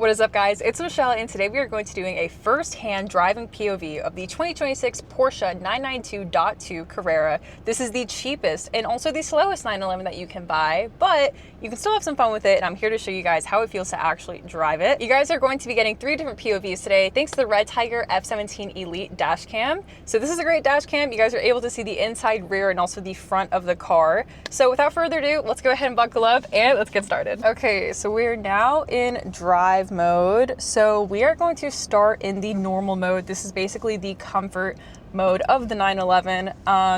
What is up, guys? It's Mishelle, and today we are going to be doing a first-hand driving POV of the 2026 Porsche 992.2 Carrera. This is the cheapest and also the slowest 911 that you can buy, but you can still have some fun with it, and I'm here to show you guys how it feels to actually drive it. You guys are going to be getting 3 different POVs today, thanks to the Red Tiger F17 Elite dash cam. So this is a great dash cam. You guys are able to see the inside, rear, and also the front of the car. So without further ado, let's go ahead and buckle up and let's get started. Okay, so we're now in drive mode. So we are going to start in the normal mode. This is basically the comfort mode of the 911.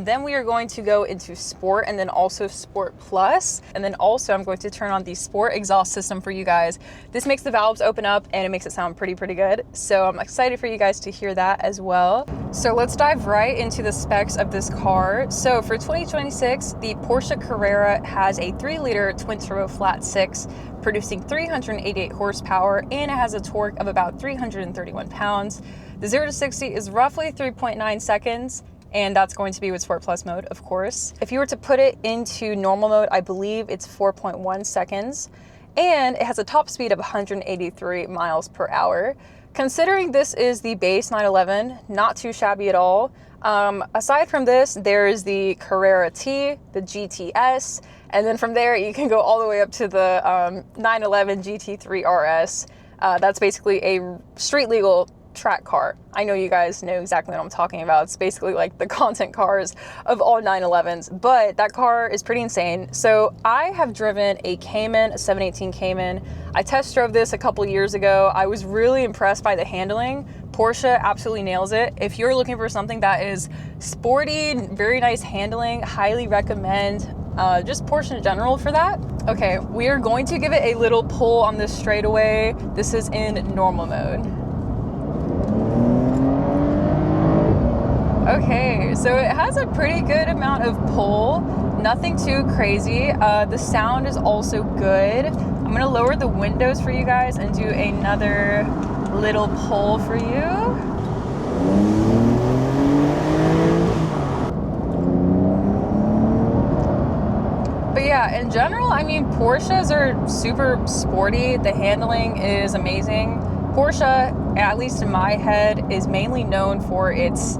Then we are going to go into sport and then also sport plus. And then also I'm going to turn on the sport exhaust system for you guys. This makes the valves open up and it makes it sound pretty good. So I'm excited for you guys to hear that as well. So let's dive right into the specs of this car. So for 2026, the Porsche Carrera has a 3-liter twin-turbo flat 6, producing 388 horsepower, and it has a torque of about 331 pounds. The 0 to 60 is roughly 3.9 seconds, and that's going to be with Sport Plus mode, of course. If you were to put it into normal mode, I believe it's 4.1 seconds, and it has a top speed of 183 miles per hour. Considering this is the base 911, not too shabby at all. Aside from this, there is the Carrera T, the GTS, and then from there you can go all the way up to the 911 GT3 RS. That's basically a street legal track car. I know you guys know exactly what I'm talking about. It's basically like the content cars of all 911s, but that car is pretty insane. So I have driven a Cayman, a 718 Cayman. I test drove this a couple years ago. I was really impressed by the handling. Porsche absolutely nails it. If you're looking for something that is sporty, very nice handling, highly recommend just Porsche in general for that. Okay, we are going to give it a little pull on this straightaway. This is in normal mode. Okay, so it has a pretty good amount of pull, nothing too crazy. The sound is also good. I'm gonna lower the windows for you guys and do another little pull for you. But yeah, in general, I mean, Porsches are super sporty. The handling is amazing. Porsche, at least in my head, is mainly known for its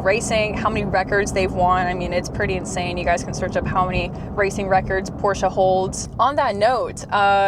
racing, how many records they've won. I mean, it's pretty insane. You guys can search up how many racing records Porsche holds. On that note,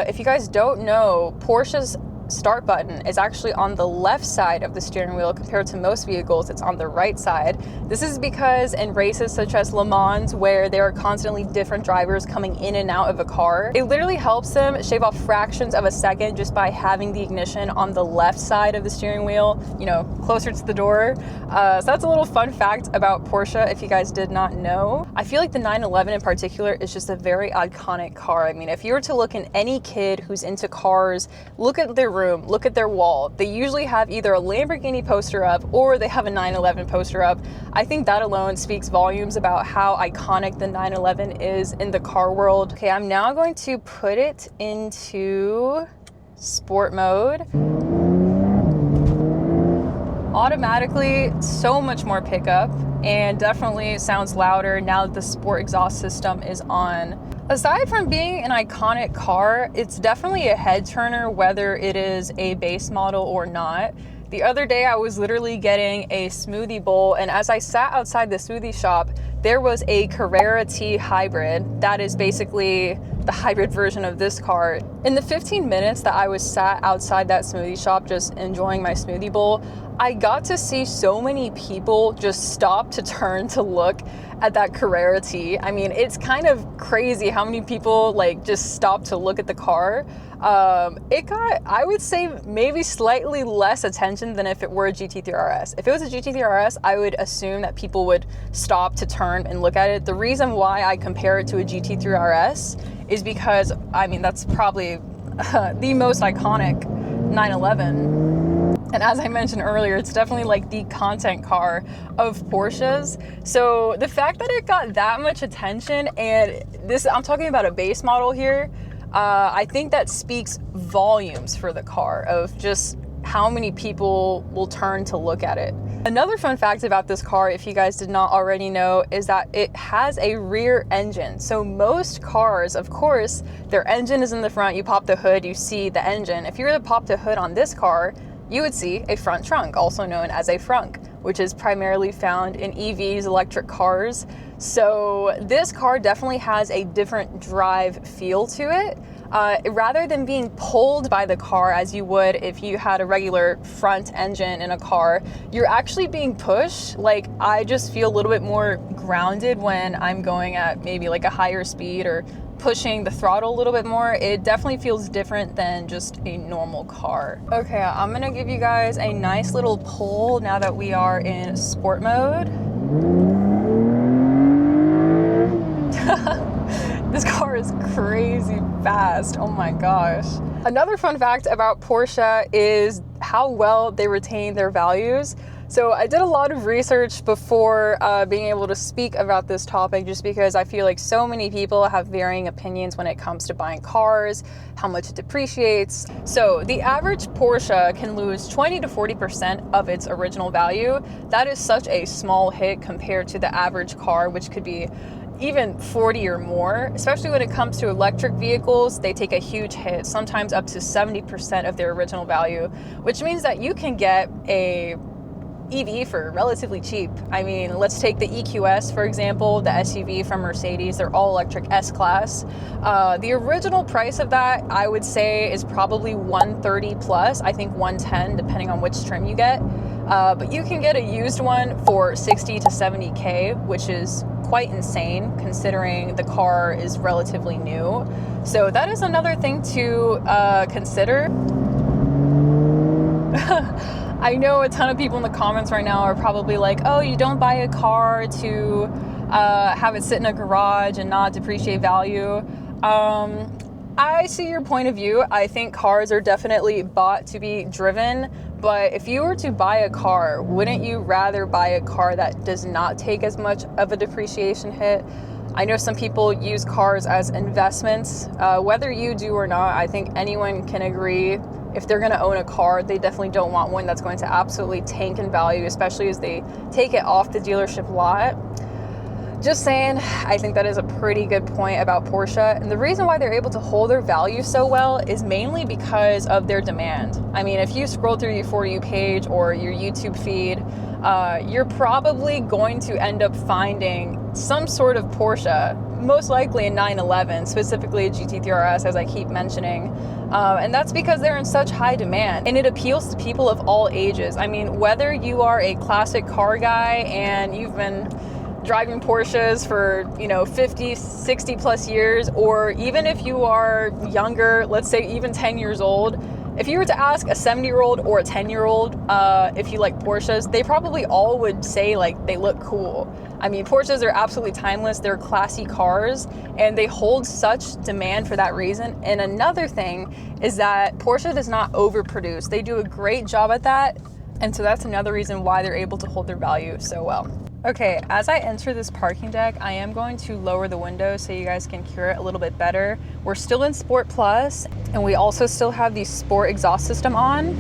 if you guys don't know, Porsche's start button is actually on the left side of the steering wheel compared to most vehicles. It's on the right side. This is because in races such as Le Mans, where there are constantly different drivers coming in and out of a car, it literally helps them shave off fractions of a second just by having the ignition on the left side of the steering wheel, you know, closer to the door. So that's a little fun fact about Porsche if you guys did not know. I feel like the 911 in particular is just a very iconic car. I mean, if you were to look in any kid who's into cars, look at their room, look at their wall. They usually have either a Lamborghini poster up or they have a 911 poster up. I think that alone speaks volumes about how iconic the 911 is in the car world. Okay, I'm now going to put it into sport mode. Automatically, so much more pickup and definitely sounds louder now that the sport exhaust system is on. Aside from being an iconic car, it's definitely a head turner whether it is a base model or not. The other day I was literally getting a smoothie bowl, and as I sat outside the smoothie shop, there was a Carrera T hybrid. That is basically the hybrid version of this car. In the 15 minutes that I was sat outside that smoothie shop just enjoying my smoothie bowl, I got to see so many people just stop to turn to look at that Carrera T. I mean, it's kind of crazy how many people like just stop to look at the car. It got, I would say, maybe slightly less attention than if it were a GT3 RS. If it was a GT3 RS, I would assume that people would stop to turn and look at it. The reason why I compare it to a GT3 RS is because, I mean, that's probably the most iconic 911. And as I mentioned earlier, it's definitely like the content car of Porsches. So the fact that it got that much attention, and this, I'm talking about a base model here, I think that speaks volumes for the car of just how many people will turn to look at it. Another fun fact about this car, if you guys did not already know, is that it has a rear engine. So most cars, of course, their engine is in the front. You pop the hood, you see the engine. If you were to pop the hood on this car, you would see a front trunk, also known as a frunk, which is primarily found in EVs, electric cars. So this car definitely has a different drive feel to it. Rather than being pulled by the car as you would if you had a regular front engine in a car, you're actually being pushed. Like, I just feel a little bit more grounded when I'm going at maybe like a higher speed or pushing the throttle a little bit more. It definitely feels different than just a normal car. Okay, I'm gonna give you guys a nice little pull now that we are in sport mode. This car is crazy fast. Oh my gosh. Another fun fact about Porsche is how well they retain their values. So I did a lot of research before being able to speak about this topic, just because I feel like so many people have varying opinions when it comes to buying cars, how much it depreciates. So the average Porsche can lose 20 to 40% of its original value. That is such a small hit compared to the average car, which could be even 40 or more. Especially when it comes to electric vehicles, they take a huge hit, sometimes up to 70% of their original value, which means that you can get a EV for relatively cheap. I mean, let's take the EQS, for example, the SUV from Mercedes. They're all electric S-Class. The original price of that, I would say, is probably 130 plus, I think 110, depending on which trim you get. But you can get a used one for 60 to 70K, which is quite insane considering the car is relatively new. So that is another thing to consider. I know a ton of people in the comments right now are probably like, oh, you don't buy a car to have it sit in a garage and not depreciate value. I see your point of view. I think cars are definitely bought to be driven, but if you were to buy a car, wouldn't you rather buy a car that does not take as much of a depreciation hit? I know some people use cars as investments. Whether you do or not, I think anyone can agree, if they're gonna own a car, they definitely don't want one that's going to absolutely tank in value, especially as they take it off the dealership lot. Just saying, I think that is a pretty good point about Porsche. And the reason why they're able to hold their value so well is mainly because of their demand. I mean, if you scroll through your For You page or your YouTube feed, you're probably going to end up finding some sort of Porsche, most likely a 911, specifically a GT3 RS, as I keep mentioning. And that's because they're in such high demand, and it appeals to people of all ages. I mean, whether you are a classic car guy and you've been driving Porsches for, 50, 60 plus years, or even if you are younger, let's say even 10 years old, if you were to ask a 70-year-old or a 10-year-old if you like Porsches, they probably all would say like they look cool. I mean, Porsches are absolutely timeless. They're classy cars, and they hold such demand for that reason. And another thing is that Porsche does not overproduce. They do a great job at that, and so that's another reason why they're able to hold their value so well. Okay, as I enter this parking deck, I am going to lower the window so you guys can hear it a little bit better. We're still in Sport Plus, and we also still have the Sport exhaust system on.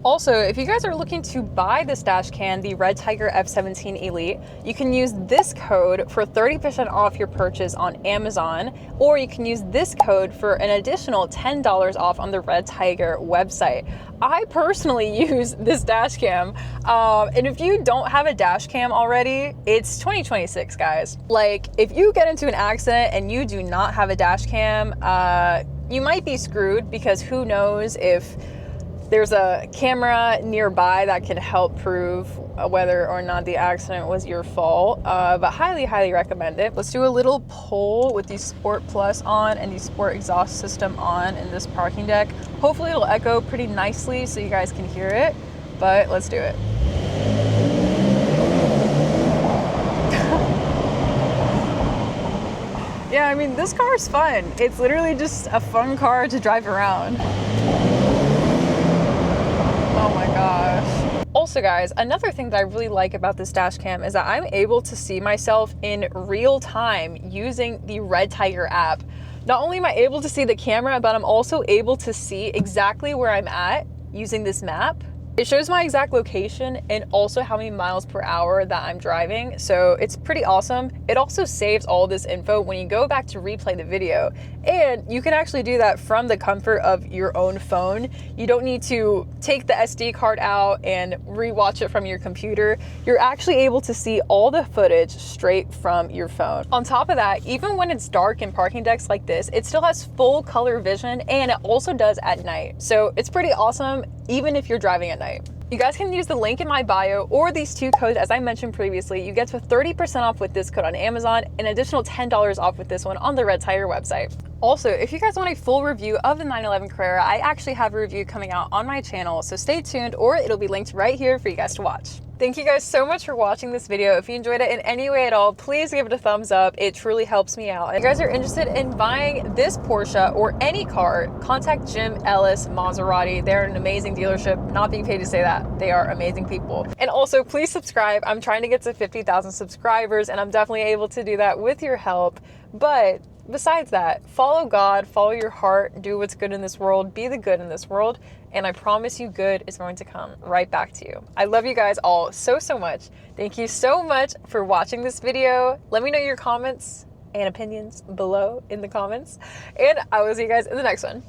Also, if you guys are looking to buy this dash cam, the Red Tiger F17 Elite, you can use this code for 30% off your purchase on Amazon, or you can use this code for an additional $10 off on the Red Tiger website. I personally use this dash cam, and if you don't have a dash cam already, it's 2026, guys. Like, if you get into an accident and you do not have a dash cam, you might be screwed, because who knows if there's a camera nearby that can help prove whether or not the accident was your fault, but highly recommend it. Let's do a little pull with the Sport Plus on and the Sport exhaust system on in this parking deck. Hopefully it'll echo pretty nicely so you guys can hear it, but let's do it. Yeah, I mean, this car is fun. It's literally just a fun car to drive around. Oh my gosh. Also guys, another thing that I really like about this dash cam is that I'm able to see myself in real time using the Red Tiger app. Not only am I able to see the camera, but I'm also able to see exactly where I'm at using this map. It shows my exact location and also how many miles per hour that I'm driving, so it's pretty awesome. It also saves all this info when you go back to replay the video, and you can actually do that from the comfort of your own phone. You don't need to take the SD card out and rewatch it from your computer. You're actually able to see all the footage straight from your phone. On top of that, even when it's dark in parking decks like this, it still has full color vision, and it also does at night. So it's pretty awesome even if you're driving at night. You guys can use the link in my bio or these two codes as I mentioned previously. You get to 30% off with this code on Amazon, an additional $10 off with this one on the Red Tire website. Also, if you guys want a full review of the 911 Carrera, I actually have a review coming out on my channel, so stay tuned, or it'll be linked right here for you guys to watch. Thank you guys so much for watching this video. If you enjoyed it in any way at all, please give it a thumbs up. It truly helps me out. If you guys are interested in buying this Porsche or any car, contact Jim Ellis Maserati. They're an amazing dealership. Not being paid to say that. They are amazing people. And also, please subscribe. I'm trying to get to 50,000 subscribers, and I'm definitely able to do that with your help. But besides that, follow God, follow your heart, do what's good in this world, be the good in this world, and I promise you good is going to come right back to you. I love you guys all so much. Thank you so much for watching this video. Let me know your comments and opinions below in the comments, and I will see you guys in the next one.